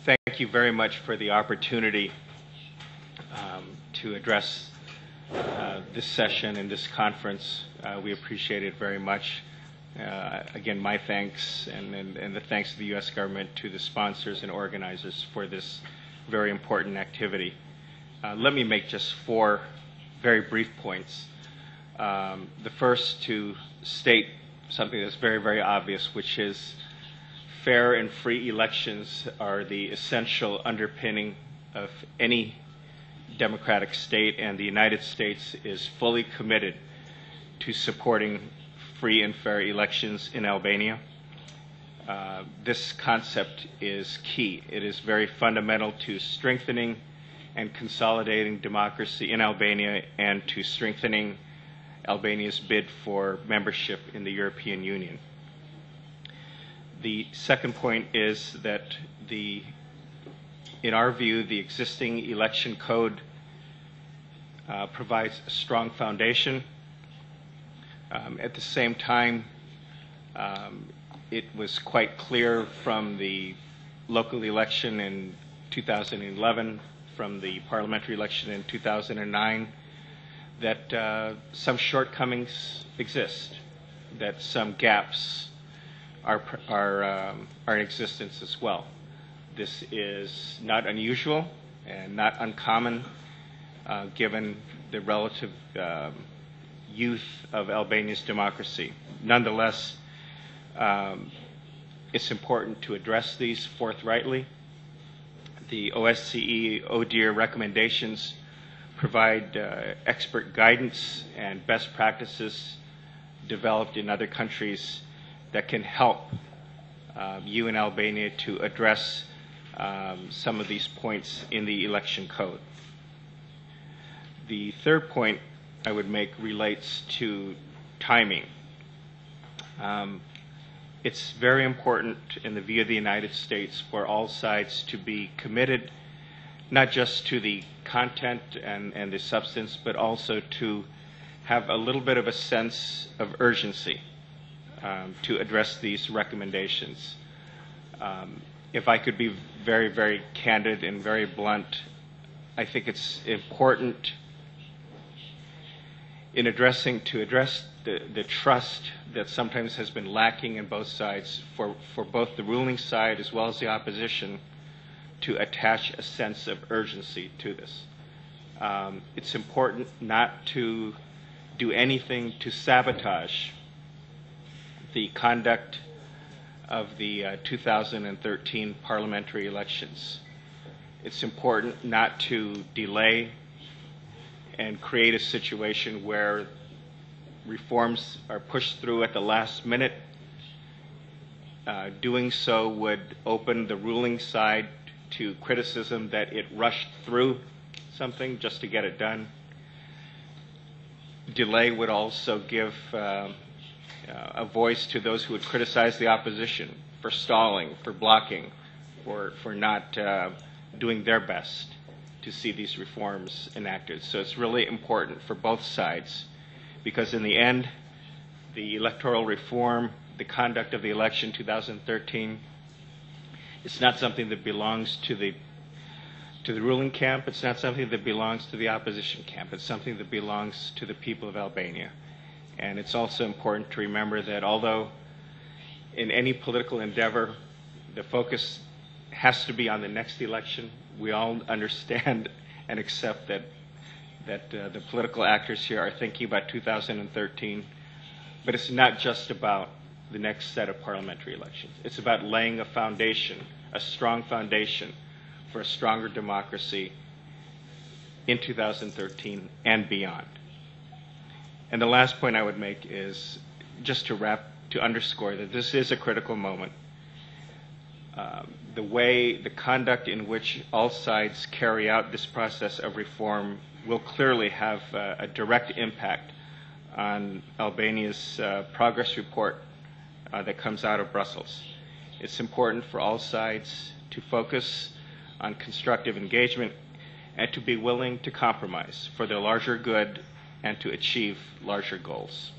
Thank you very much for the opportunity to address this session and this conference. We appreciate it very much. Again, my thanks and the thanks of the U.S. government to the sponsors and organizers for this very important activity. Let me make just 4 very brief points. The first, to state something that's very, very obvious, which is fair and free elections are the essential underpinning of any democratic state, and the United States is fully committed to supporting free and fair elections in Albania. This concept is key. It is very fundamental to strengthening and consolidating democracy in Albania and to strengthening Albania's bid for membership in the European Union. The second point is that in our view, the existing election code provides a strong foundation. At the same time, it was quite clear from the local election in 2011, from the parliamentary election in 2009, that some shortcomings exist, that some gaps are in existence as well. This is not unusual and not uncommon given the relative youth of Albania's democracy. Nonetheless, it's important to address these forthrightly. The OSCE ODIHR recommendations provide expert guidance and best practices developed in other countries that can help you in Albania to address some of these points in the election code. The third point I would make relates to timing. It's very important in the view of the United States for all sides to be committed not just to the content and the substance, but also to have a little bit of a sense of urgency to address these recommendations. If I could be very, very candid and very blunt, I think it's important in address the trust that sometimes has been lacking in both sides for both the ruling side as well as the opposition to attach a sense of urgency to this. It's important not to do anything to sabotage the conduct of the 2013 parliamentary elections. It's important not to delay and create a situation where reforms are pushed through at the last minute. Doing so would open the ruling side to criticism that it rushed through something just to get it done. Delay would also give a voice to those who would criticize the opposition for stalling, for blocking, for not doing their best to see these reforms enacted. So it's really important for both sides, because in the end, the electoral reform, the conduct of the election 2013, it's not something that belongs to the ruling camp. It's not something that belongs to the opposition camp. It's something that belongs to the people of Albania. And it's also important to remember that although in any political endeavor, the focus has to be on the next election, we all understand and accept that the political actors here are thinking about 2013, but it's not just about the next set of parliamentary elections. It's about laying a foundation, a strong foundation for a stronger democracy in 2013 and beyond. And the last point I would make is just to underscore that this is a critical moment. The conduct in which all sides carry out this process of reform will clearly have a direct impact on Albania's progress report that comes out of Brussels. It's important for all sides to focus on constructive engagement and to be willing to compromise for the larger good and to achieve larger goals.